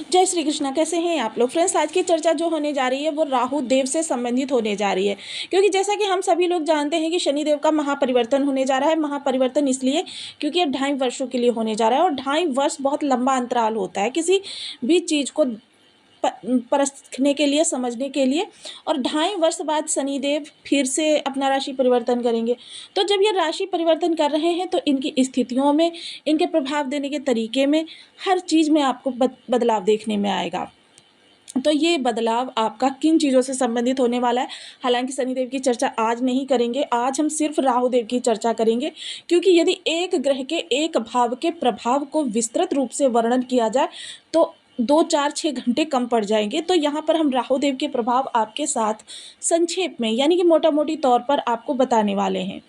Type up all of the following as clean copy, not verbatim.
जय श्री कृष्णा। कैसे हैं आप लोग फ्रेंड्स? आज की चर्चा जो होने जा रही है वो राहु देव से संबंधित होने जा रही है, क्योंकि जैसा कि हम सभी लोग जानते हैं कि शनि देव का महापरिवर्तन होने जा रहा है। महापरिवर्तन इसलिए क्योंकि ये 2.5 वर्षों के लिए होने जा रहा है, और 2.5 वर्ष बहुत लंबा अंतराल होता है किसी भी चीज़ को परखने के लिए, समझने के लिए। और 2.5 वर्ष बाद शनिदेव फिर से अपना राशि परिवर्तन करेंगे। तो जब ये राशि परिवर्तन कर रहे हैं तो इनकी स्थितियों में, इनके प्रभाव देने के तरीके में, हर चीज़ में आपको बदलाव देखने में आएगा। तो ये बदलाव आपका किन चीज़ों से संबंधित होने वाला है? हालांकि शनिदेव की चर्चा आज नहीं करेंगे, आज हम सिर्फ राहु देव की चर्चा करेंगे, क्योंकि यदि एक ग्रह के एक भाव के प्रभाव को विस्तृत रूप से वर्णन किया जाए तो 2, 4, 6 घंटे कम पड़ जाएंगे। तो यहाँ पर हम राहु देव के प्रभाव आपके साथ संक्षेप में, यानी कि मोटा मोटी तौर पर आपको बताने वाले हैं।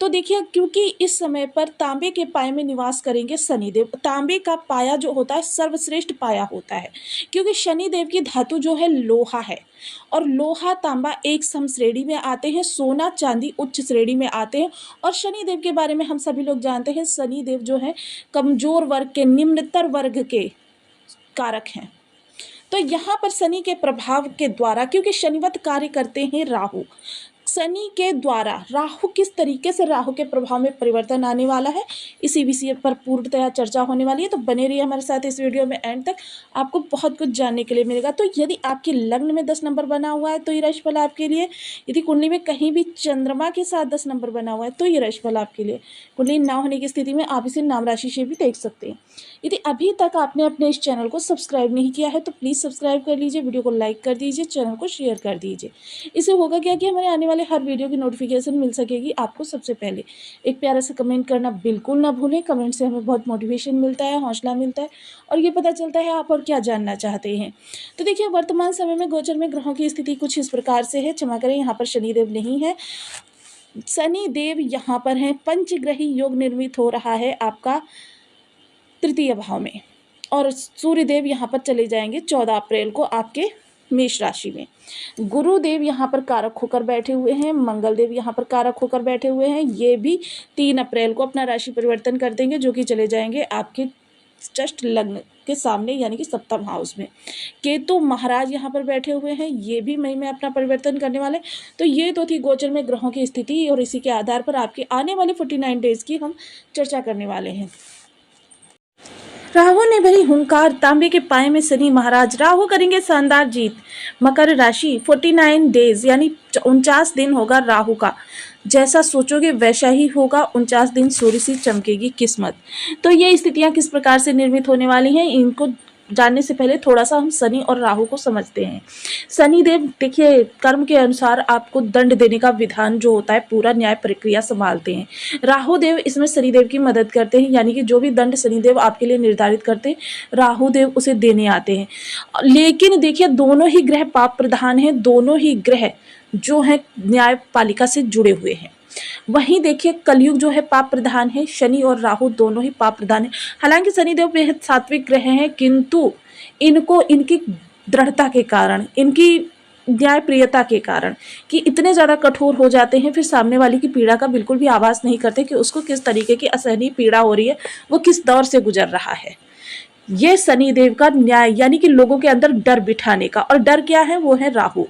तो देखिए, क्योंकि इस समय पर तांबे के पाए में निवास करेंगे शनिदेव। तांबे का पाया जो होता है सर्वश्रेष्ठ पाया होता है, क्योंकि शनिदेव की धातु जो है लोहा है, और लोहा तांबा एक सम श्रेणी में आते हैं, सोना चांदी उच्च श्रेणी में आते हैं। और शनिदेव के बारे में हम सभी लोग जानते हैं, शनिदेव जो है कमजोर वर्ग के, निम्नतर वर्ग के कारक हैं। तो यहाँ पर शनि के प्रभाव के द्वारा, क्योंकि शनिवत कार्य करते हैं राहु, शनि के द्वारा राहु किस तरीके से राहु के प्रभाव में परिवर्तन आने वाला है, इसी विषय पर पूर्णतया चर्चा होने वाली है। तो बने रहिए हमारे साथ इस वीडियो में एंड तक, आपको बहुत कुछ जानने के लिए मिलेगा। तो यदि आपके लग्न में 10 नंबर बना हुआ है तो ये राशिफल आपके लिए। यदि कुंडली में कहीं भी चंद्रमा के साथ 10 नंबर बना हुआ है तो ये राशिफल आपके लिए। कुंडली ना होने की स्थिति में आप इसे नाम राशि से भी देख सकते हैं। यदि अभी तक आपने अपने इस चैनल को सब्सक्राइब नहीं किया है तो प्लीज़ सब्सक्राइब कर लीजिए, वीडियो को लाइक कर दीजिए, चैनल को शेयर कर दीजिए। इससे होगा क्या कि हमारे आने वाले हर वीडियो की नोटिफिकेशन मिल सकेगी आपको सबसे पहले। एक प्यारा सा कमेंट करना बिल्कुल ना भूलें। कमेंट से हमें बहुत मोटिवेशन मिलता है, हौसला मिलता है, और ये पता चलता है आप और क्या जानना चाहते हैं। तो देखिए, वर्तमान समय में गोचर में ग्रहों की स्थिति कुछ इस प्रकार से है। क्षमा करें, यहाँ पर शनिदेव नहीं है, शनिदेव यहाँ पर हैं। पंचग्रही योग निर्मित हो रहा है आपका तृतीय भाव में, और सूर्यदेव यहाँ पर चले जाएंगे 14 अप्रैल को आपके मेष राशि में। गुरुदेव यहाँ पर कारक होकर बैठे हुए हैं, मंगल देव यहाँ पर कारक होकर बैठे हुए हैं। ये भी 3 अप्रैल को अपना राशि परिवर्तन कर देंगे, जो कि चले जाएंगे आपके जस्ट लग्न के सामने, यानी कि 7वें हाउस में। केतु महाराज यहाँ पर बैठे हुए हैं, ये भी मई में अपना परिवर्तन करने वाले। तो ये तो थी गोचर में ग्रहों की स्थिति, और इसी के आधार पर आपके आने वाले 49 डेज की हम चर्चा करने वाले हैं। राहु ने भरी हुंकार, तांबे के पाए में शनि महाराज। राहु करेंगे शानदार जीत। मकर राशि 49 डेज यानी 49 दिन होगा राहु का। जैसा सोचोगे वैसा ही होगा। 49 दिन सूर्य सी चमकेगी किस्मत। तो ये स्थितियां किस प्रकार से निर्मित होने वाली हैं, इनको जानने से पहले थोड़ा सा हम शनि और राहु को समझते हैं। शनि देव देखिए, कर्म के अनुसार आपको दंड देने का विधान जो होता है, पूरा न्याय प्रक्रिया संभालते हैं। राहु देव इसमें शनिदेव की मदद करते हैं, यानी कि जो भी दंड शनिदेव आपके लिए निर्धारित करते हैं, राहु देव उसे देने आते हैं। लेकिन देखिए, दोनों ही ग्रह पाप प्रधान हैं, दोनों ही ग्रह जो है न्यायपालिका से जुड़े हुए हैं। वहीं देखिए, कलयुग जो है पाप प्रधान है, शनि और राहु दोनों ही पाप प्रधान है। हालांकि शनिदेव बेहद सात्विक ग्रह हैं, किंतु इनको इनकी दृढ़ता के कारण, इनकी न्यायप्रियता के कारण, कि इतने ज़्यादा कठोर हो जाते हैं, फिर सामने वाले की पीड़ा का बिल्कुल भी आभास नहीं करते कि उसको किस तरीके की असहनीय पीड़ा हो रही है, वो किस दौर से गुजर रहा है। ये शनिदेव का न्याय, यानी कि लोगों के अंदर डर बिठाने का। और डर क्या है? वो है राहु।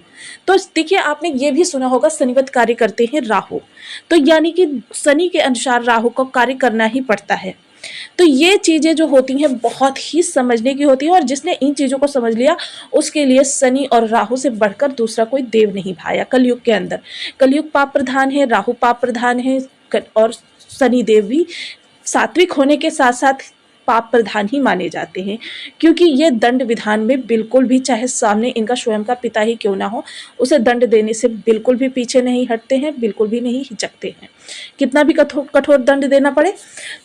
तो देखिए, आपने ये भी सुना होगा शनिवत कार्य करते हैं राहु, तो यानी कि शनि के अनुसार राहु को कार्य करना ही पड़ता है। तो ये चीज़ें जो होती हैं बहुत ही समझने की होती है, और जिसने इन चीज़ों को समझ लिया उसके लिए शनि और राहु से बढ़कर दूसरा कोई देव नहीं भाया कलयुग के अंदर। कलयुग पाप प्रधान है, राहु पाप प्रधान है, और शनि देव भी सात्विक होने के साथ साथ पाप प्रधान ही माने जाते हैं, क्योंकि ये दंड विधान में बिल्कुल भी, चाहे सामने इनका स्वयं का पिता ही क्यों ना हो, उसे दंड देने से बिल्कुल भी पीछे नहीं हटते हैं, बिल्कुल भी नहीं हिचकते हैं, कितना भी कठोर दंड देना पड़े।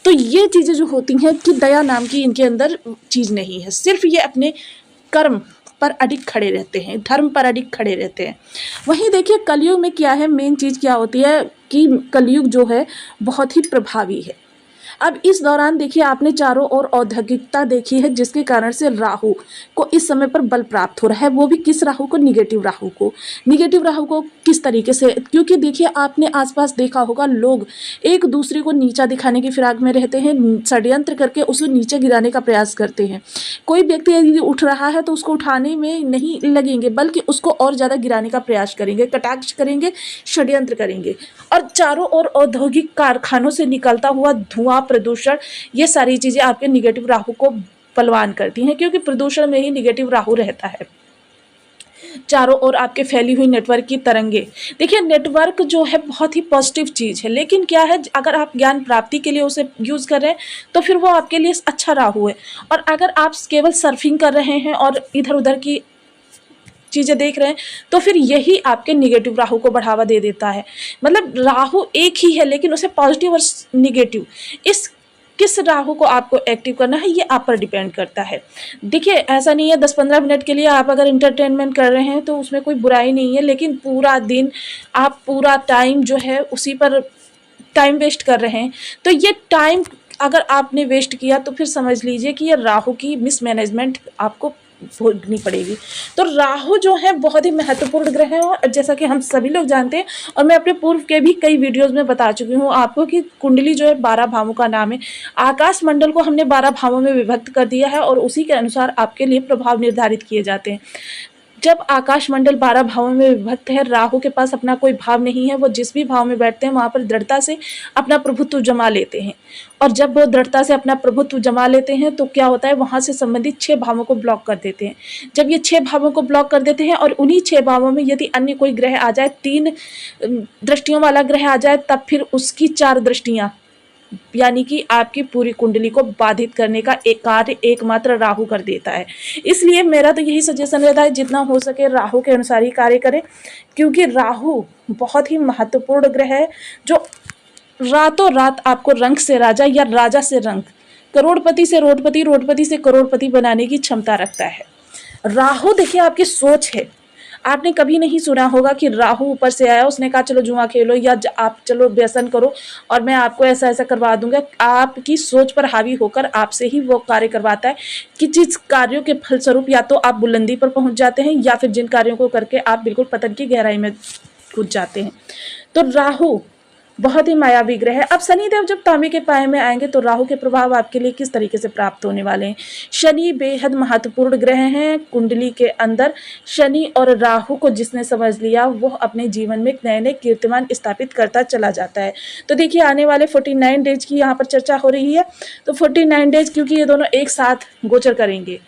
तो ये चीज़ें जो होती हैं कि दया नाम की इनके अंदर चीज़ नहीं है, सिर्फ ये अपने कर्म पर अडिग खड़े रहते हैं, धर्म पर अडिग खड़े रहते हैं। वहीं देखिए, कलयुग में क्या है, मेन चीज़ क्या होती है कि कलयुग जो है बहुत ही प्रभावी है। अब इस दौरान देखिए आपने चारों ओर औद्योगिकता देखी है, जिसके कारण से राहु को इस समय पर बल प्राप्त हो रहा है। वो भी किस राहु को? निगेटिव राहु को। निगेटिव राहु को किस तरीके से? क्योंकि देखिए आपने आसपास देखा होगा, लोग एक दूसरे को नीचा दिखाने की फिराक में रहते हैं, षड्यंत्र करके उसे नीचे गिराने का प्रयास करते हैं। कोई व्यक्ति यदि उठ रहा है तो उसको उठाने में नहीं लगेंगे, बल्कि उसको और ज़्यादा गिराने का प्रयास करेंगे, कटाक्ष करेंगे, षड्यंत्र करेंगे। और चारों ओर औद्योगिक कारखानों से निकलता हुआ धुआं, प्रदूषण, ये सारी चीज़ें आपके निगेटिव राहु को बलवान करती हैं, क्योंकि प्रदूषण में ही निगेटिव राहु रहता है। चारों ओर आपके फैली हुई नेटवर्क की तरंगे। देखिए नेटवर्क जो है बहुत ही पॉजिटिव चीज़ है, लेकिन क्या है, अगर आप ज्ञान प्राप्ति के लिए उसे यूज़ कर रहे हैं तो फिर वो आपके लिए अच्छा राहु है। और अगर आप केवल सर्फिंग कर रहे हैं और इधर उधर की चीज़ें देख रहे हैं तो फिर यही आपके निगेटिव राहु को बढ़ावा दे देता है। मतलब राहु एक ही है, लेकिन उसे पॉजिटिव और निगेटिव, इस किस राहु को आपको एक्टिव करना है ये आप पर डिपेंड करता है। देखिए ऐसा नहीं है 10-15 मिनट के लिए आप अगर इंटरटेनमेंट कर रहे हैं तो उसमें कोई बुराई नहीं है, लेकिन पूरा दिन आप पूरा टाइम जो है उसी पर टाइम वेस्ट कर रहे हैं, तो ये टाइम अगर आपने वेस्ट किया तो फिर समझ लीजिए कि ये राहु की मिसमैनेजमेंट आपको भोगनी पड़ेगी। तो राहु जो है बहुत ही महत्वपूर्ण ग्रह है, और जैसा कि हम सभी लोग जानते हैं, और मैं अपने पूर्व के भी कई वीडियोस में बता चुकी हूँ आपको कि कुंडली जो है 12 भावों का नाम है। आकाश मंडल को हमने 12 भावों में विभक्त कर दिया है और उसी के अनुसार आपके लिए प्रभाव निर्धारित किए जाते हैं। जब आकाश मंडल 12 भावों में विभक्त है, राहु के पास अपना कोई भाव नहीं है, वो जिस भी भाव में बैठते हैं वहाँ पर दृढ़ता से अपना प्रभुत्व जमा लेते हैं। और जब वो दृढ़ता से अपना प्रभुत्व जमा लेते हैं तो क्या होता है, वहाँ से संबंधित 6 भावों को ब्लॉक कर देते हैं। जब ये 6 भावों को ब्लॉक कर देते हैं और उन्हीं 6 भावों में यदि अन्य कोई ग्रह आ जाए, 3 दृष्टियों वाला ग्रह आ जाए, तब फिर उसकी 4 दृष्टियाँ, यानी कि आपकी पूरी कुंडली को बाधित करने का एक कार्य एकमात्र राहु कर देता है। इसलिए मेरा तो यही सजेशन रहता है, जितना हो सके राहु के अनुसार ही कार्य करें, क्योंकि राहु बहुत ही महत्वपूर्ण ग्रह है जो रातों रात आपको रंक से राजा या राजा से रंक, करोड़पति से रोडपति, रोडपति से करोड़पति बनाने की क्षमता रखता है। राहु देखिए आपकी सोच है। आपने कभी नहीं सुना होगा कि राहु ऊपर से आया, उसने कहा चलो जुआ खेलो या आप चलो व्यसन करो और मैं आपको ऐसा ऐसा करवा दूंगा। आपकी सोच पर हावी होकर आपसे ही वो कार्य करवाता है कि जिस कार्यों के फलस्वरूप या तो आप बुलंदी पर पहुंच जाते हैं या फिर जिन कार्यों को करके आप बिल्कुल पतन की गहराई में कूद जाते हैं। तो राहु बहुत ही मायावी ग्रह है। अब शनिदेव जब तांबे के पाए में आएंगे तो राहु के प्रभाव आपके लिए किस तरीके से प्राप्त होने वाले हैं। शनि बेहद महत्वपूर्ण ग्रह हैं कुंडली के अंदर। शनि और राहु को जिसने समझ लिया वो अपने जीवन में नए नए कीर्तिमान स्थापित करता चला जाता है। तो देखिए आने वाले 49 डेज की यहाँ पर चर्चा हो रही है। तो 49 डेज क्योंकि ये दोनों एक साथ गोचर करेंगे,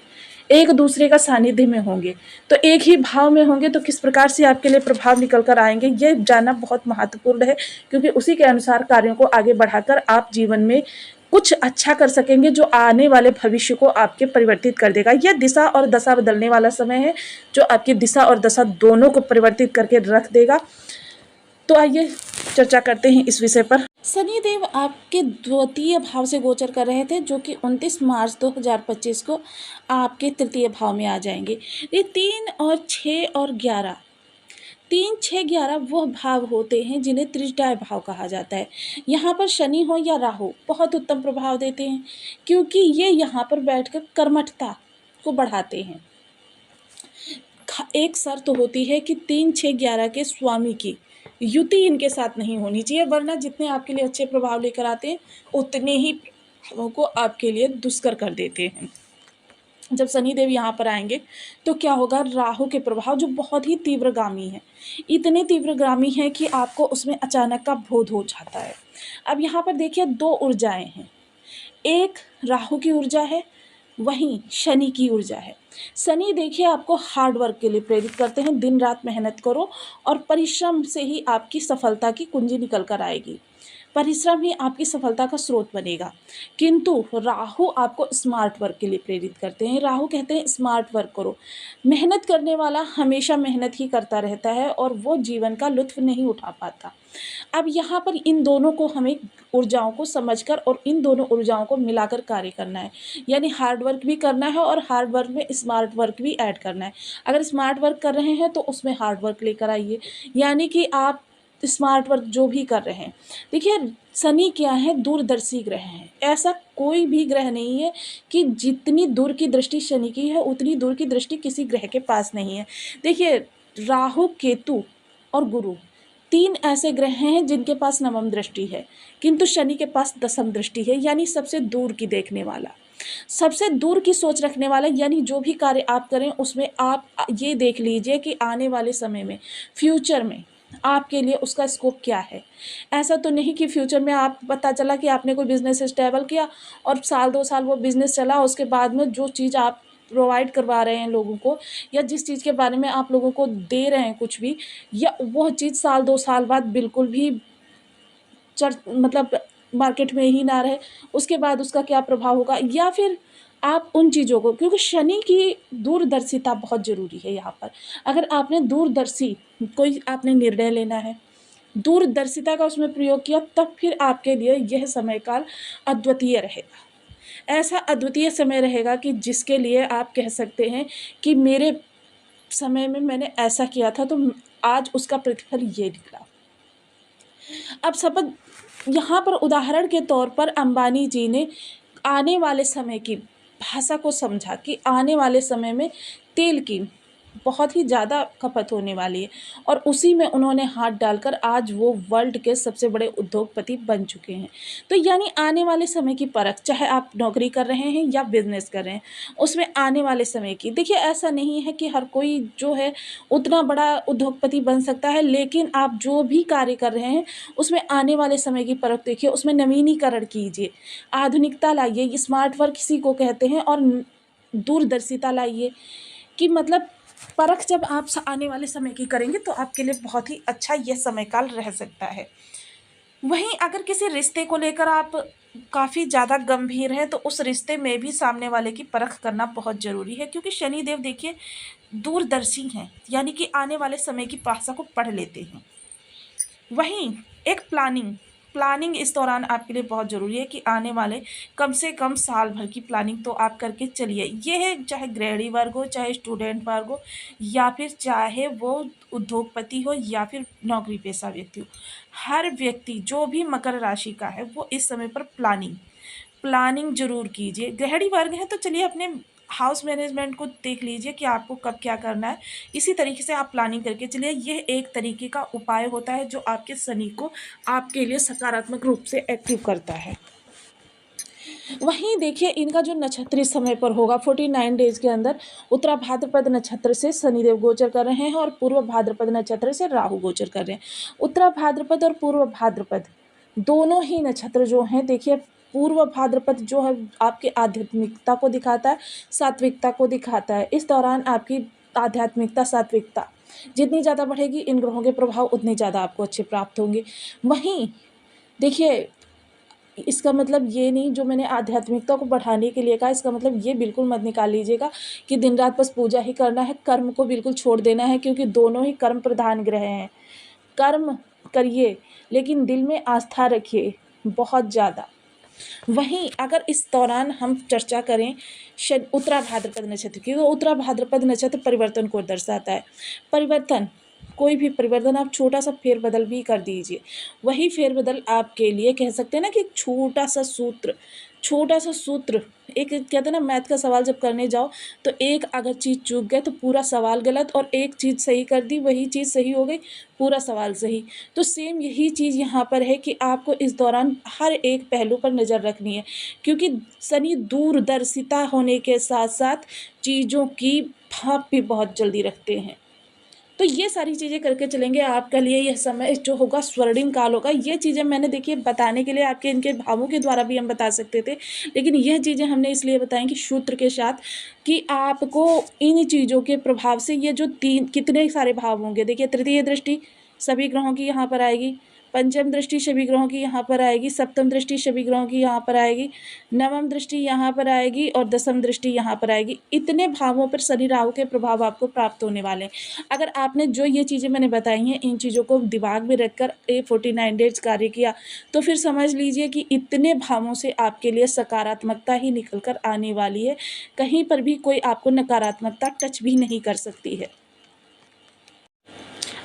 एक दूसरे का सानिध्य में होंगे, तो एक ही भाव में होंगे, तो किस प्रकार से आपके लिए प्रभाव निकल कर आएंगे ये जानना बहुत महत्वपूर्ण है, क्योंकि उसी के अनुसार कार्यों को आगे बढ़ाकर आप जीवन में कुछ अच्छा कर सकेंगे जो आने वाले भविष्य को आपके परिवर्तित कर देगा। यह दिशा और दशा बदलने वाला समय है जो आपकी दिशा और दशा दोनों को परिवर्तित करके रख देगा। तो आइए चर्चा करते हैं इस विषय पर। शनिदेव आपके द्वितीय भाव से गोचर कर रहे थे, जो कि 29 मार्च 2025 को आपके तृतीय भाव में आ जाएंगे। ये 3 और 6 और 11, 3, 6, 11 वह भाव होते हैं जिन्हें त्रिज्याय भाव कहा जाता है। यहाँ पर शनि हो या राहु बहुत उत्तम प्रभाव देते हैं, क्योंकि ये यहाँ पर बैठकर कर्मठता को बढ़ाते हैं। एक शर्त होती है कि 3, 6, 11 के स्वामी की युति इनके साथ नहीं होनी चाहिए, वरना जितने आपके लिए अच्छे प्रभाव लेकर आते हैं उतने ही प्रभावों को आपके लिए दुष्कर कर देते हैं। जब शनिदेव यहाँ पर आएंगे तो क्या होगा, राहु के प्रभाव जो बहुत ही तीव्रगामी है, इतने तीव्रगामी है कि आपको उसमें अचानक का बोध हो जाता है। अब यहाँ पर देखिए 2 ऊर्जाएं हैं, एक राहु की ऊर्जा है, वहीं शनि की ऊर्जा है। शनि देखिए आपको हार्ड वर्क के लिए प्रेरित करते हैं, दिन रात मेहनत करो और परिश्रम से ही आपकी सफलता की कुंजी निकल कर आएगी, परिश्रम ही आपकी सफलता का स्रोत बनेगा। किंतु राहु आपको स्मार्ट वर्क के लिए प्रेरित करते हैं। राहु कहते हैं स्मार्ट वर्क करो। मेहनत करने वाला हमेशा मेहनत ही करता रहता है और वो जीवन का लुत्फ नहीं उठा पाता। अब यहाँ पर इन दोनों को हमें ऊर्जाओं को समझकर और इन दोनों ऊर्जाओं को मिलाकर कार्य करना है, यानी हार्ड वर्क भी करना है और हार्ड वर्क में स्मार्ट वर्क भी ऐड करना है। अगर स्मार्ट वर्क कर रहे हैं तो उसमें हार्ड वर्क लेकर आइए, यानी कि आप स्मार्ट वर्क जो भी कर रहे हैं। देखिए शनि क्या है, दूरदर्शी ग्रह है। ऐसा कोई भी ग्रह नहीं है कि जितनी दूर की दृष्टि शनि की है उतनी दूर की दृष्टि किसी ग्रह के पास नहीं है। देखिए राहु, केतु और गुरु 3 ऐसे ग्रह हैं जिनके पास नवम दृष्टि है, किंतु शनि के पास दसम दृष्टि है, यानी सबसे दूर की देखने वाला, सबसे दूर की सोच रखने वाला। यानी जो भी कार्य आप करें उसमें आप ये देख लीजिए कि आने वाले समय में, फ्यूचर में आपके लिए उसका स्कोप क्या है। ऐसा तो नहीं कि फ्यूचर में आप पता चला कि आपने कोई बिजनेस स्टेबल किया और साल 2 साल वो बिजनेस चला, उसके बाद में जो चीज़ आप प्रोवाइड करवा रहे हैं लोगों को या जिस चीज़ के बारे में आप लोगों को दे रहे हैं कुछ भी, या वह चीज़ साल 2 साल बाद बिल्कुल भी मतलब मार्केट में ही ना रहे, उसके बाद उसका क्या प्रभाव होगा। या फिर आप उन चीज़ों को, क्योंकि शनि की दूरदर्शिता बहुत ज़रूरी है यहाँ पर। अगर आपने दूरदर्शी कोई आपने निर्णय लेना है, दूरदर्शिता का उसमें प्रयोग किया, तब फिर आपके लिए यह समय काल अद्वितीय रहेगा। ऐसा अद्वितीय समय रहेगा कि जिसके लिए आप कह सकते हैं कि मेरे समय में मैंने ऐसा किया था तो आज उसका प्रतिफल ये निकला। अब सपोज यहाँ पर उदाहरण के तौर पर अंबानी जी ने आने वाले समय की भाषा को समझा कि आने वाले समय में तेल की बहुत ही ज़्यादा खपत होने वाली है, और उसी में उन्होंने हाथ डालकर आज वो वर्ल्ड के सबसे बड़े उद्योगपति बन चुके हैं। तो यानी आने वाले समय की परख, चाहे आप नौकरी कर रहे हैं या बिजनेस कर रहे हैं, उसमें आने वाले समय की देखिए। ऐसा नहीं है कि हर कोई जो है उतना बड़ा उद्योगपति बन सकता है, लेकिन आप जो भी कार्य कर रहे हैं उसमें आने वाले समय की परख देखिए, उसमें नवीनीकरण कीजिए, आधुनिकता लाइए, स्मार्ट वर्क इसी को कहते हैं, और दूरदर्शिता लाइए कि मतलब परख जब आप आने वाले समय की करेंगे तो आपके लिए बहुत ही अच्छा यह समय काल रह सकता है। वहीं अगर किसी रिश्ते को लेकर आप काफ़ी ज़्यादा गंभीर हैं तो उस रिश्ते में भी सामने वाले की परख करना बहुत ज़रूरी है, क्योंकि शनिदेव देखिए दूरदर्शी हैं, यानी कि आने वाले समय की भाषा को पढ़ लेते हैं। वहीं एक प्लानिंग इस दौरान आपके लिए बहुत ज़रूरी है कि आने वाले कम से कम साल भर की प्लानिंग तो आप करके चलिए। ये है चाहे गृहिणी वर्ग हो, चाहे स्टूडेंट वर्ग हो, या फिर चाहे वो उद्योगपति हो या फिर नौकरी पेशा व्यक्ति हो। हर व्यक्ति जो भी मकर राशि का है वो इस समय पर प्लानिंग जरूर कीजिए। गृहिणी वर्ग है तो चलिए अपने हाउस मैनेजमेंट को देख लीजिए कि आपको कब क्या करना है, इसी तरीके से आप प्लानिंग करके चलिए। यह एक तरीके का उपाय होता है जो आपके शनि को आपके लिए सकारात्मक रूप से एक्टिव करता है। वहीं देखिए इनका जो नक्षत्र इस समय पर होगा 49 डेज के अंदर, उत्तरा भाद्रपद नक्षत्र से शनिदेव गोचर कर रहे हैं और पूर्व भाद्रपद नक्षत्र से राहु गोचर कर रहे हैं। उत्तरा भाद्रपद और पूर्व भाद्रपद दोनों ही नक्षत्र जो हैं, देखिए पूर्व भाद्रपद जो है आपकी आध्यात्मिकता को दिखाता है, सात्विकता को दिखाता है। इस दौरान आपकी आध्यात्मिकता, सात्विकता जितनी ज़्यादा बढ़ेगी, इन ग्रहों के प्रभाव उतने ज़्यादा आपको अच्छे प्राप्त होंगे। वहीं देखिए इसका मतलब ये नहीं, जो मैंने आध्यात्मिकता को बढ़ाने के लिए कहा, इसका मतलब ये बिल्कुल मत निकाल लीजिएगा कि दिन रात बस पूजा ही करना है, कर्म को बिल्कुल छोड़ देना है, क्योंकि दोनों ही कर्म प्रधान ग्रह हैं। कर्म करिए लेकिन दिल में आस्था रखिए बहुत ज़्यादा। वहीं अगर इस दौरान हम चर्चा करें उत्तरा भाद्रपद नक्षत्र की, तो उत्तरा भाद्रपद नक्षत्र परिवर्तन को दर्शाता है। परिवर्तन, कोई भी परिवर्तन आप छोटा सा फेरबदल भी कर दीजिए, वही फेरबदल आपके लिए कह सकते हैं ना कि छोटा सा सूत्र, एक कहते हैं ना मैथ का सवाल जब करने जाओ तो एक अगर चीज़ चूक गए तो पूरा सवाल गलत, और एक चीज़ सही कर दी वही चीज़ सही हो गई, पूरा सवाल सही। तो सेम यही चीज़ यहाँ पर है कि आपको इस दौरान हर एक पहलू पर नज़र रखनी है, क्योंकि शनि दूरदर्शिता होने के साथ साथ चीज़ों की भाप भी बहुत जल्दी रखते हैं। तो ये सारी चीज़ें करके चलेंगे, आपके लिए यह समय जो होगा स्वर्णिम काल होगा। ये चीज़ें मैंने देखिए बताने के लिए आपके इनके भावों के द्वारा भी हम बता सकते थे, लेकिन यह चीज़ें हमने इसलिए बताई कि सूत्र के साथ, कि आपको इन चीज़ों के प्रभाव से ये जो कितने सारे भाव होंगे। देखिए तृतीय दृष्टि सभी ग्रहों की यहाँ पर आएगी, पंचम दृष्टि सभी ग्रहों की यहाँ पर आएगी, सप्तम दृष्टि सभी ग्रहों की यहाँ पर आएगी, नवम दृष्टि यहाँ पर आएगी और दसम दृष्टि यहाँ पर आएगी। इतने भावों पर शनि राहु के प्रभाव आपको प्राप्त होने वाले हैं। अगर आपने जो ये चीज़ें मैंने बताई हैं, इन चीज़ों को दिमाग में रखकर 49 डेज कार्य किया, तो फिर समझ लीजिए कि इतने भावों से आपके लिए सकारात्मकता ही निकल कर आने वाली है। कहीं पर भी कोई आपको नकारात्मकता टच भी नहीं कर सकती है।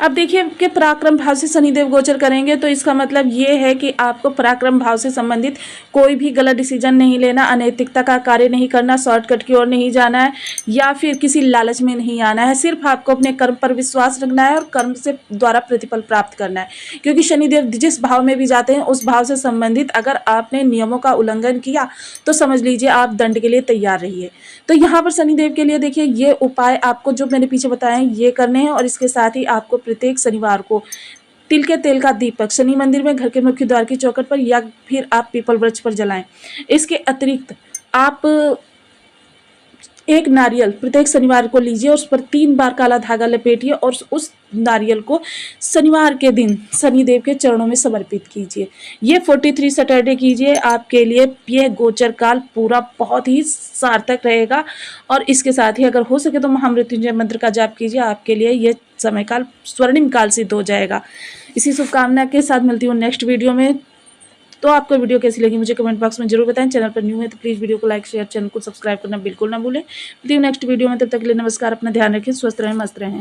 अब देखिए कि पराक्रम भाव से शनिदेव गोचर करेंगे तो इसका मतलब ये है कि आपको पराक्रम भाव से संबंधित कोई भी गलत डिसीजन नहीं लेना, अनैतिकता का कार्य नहीं करना, शॉर्टकट की ओर नहीं जाना है या फिर किसी लालच में नहीं आना है। सिर्फ आपको अपने कर्म पर विश्वास रखना है और कर्म से द्वारा प्रतिफल प्राप्त करना है, क्योंकि शनिदेव जिस भाव में भी जाते हैं उस भाव से संबंधित अगर आपने नियमों का उल्लंघन किया तो समझ लीजिए आप दंड के लिए तैयार रहिए। तो यहाँ पर शनिदेव के लिए देखिए ये उपाय आपको जो मैंने पीछे बताए हैं ये करने हैं, और इसके साथ ही आपको प्रत्येक शनिवार को तिल के तेल का दीपक शनि मंदिर में घर के मुख्य द्वार की चौखट पर या फिर आप पीपल वृक्ष पर जलाएं। इसके अतिरिक्त आप एक नारियल प्रत्येक शनिवार को लीजिए और उस पर 3 बार काला धागा लपेटिए और उस नारियल को शनिवार के दिन शनिदेव के चरणों में समर्पित कीजिए। ये 43 सैटरडे कीजिए, आपके लिए यह गोचर काल पूरा बहुत ही सार्थक रहेगा। और इसके साथ ही अगर हो सके तो महामृत्युंजय मंत्र का जाप कीजिए, आपके लिए यह समय काल स्वर्णिम काल सिद्ध हो जाएगा। इसी शुभकामना के साथ मिलती हूँ नेक्स्ट वीडियो में। तो आपको वीडियो कैसी लगी मुझे कमेंट बॉक्स में जरूर बताएं। चैनल पर न्यू है तो प्लीज़ वीडियो को लाइक शेयर, चैनल को सब्सक्राइब करना बिल्कुल ना भूलें। मिलती हूँ नेक्स्ट वीडियो में, तब तक के लिए नमस्कार, अपना ध्यान रखें, स्वस्थ रहें, मस्त रहें।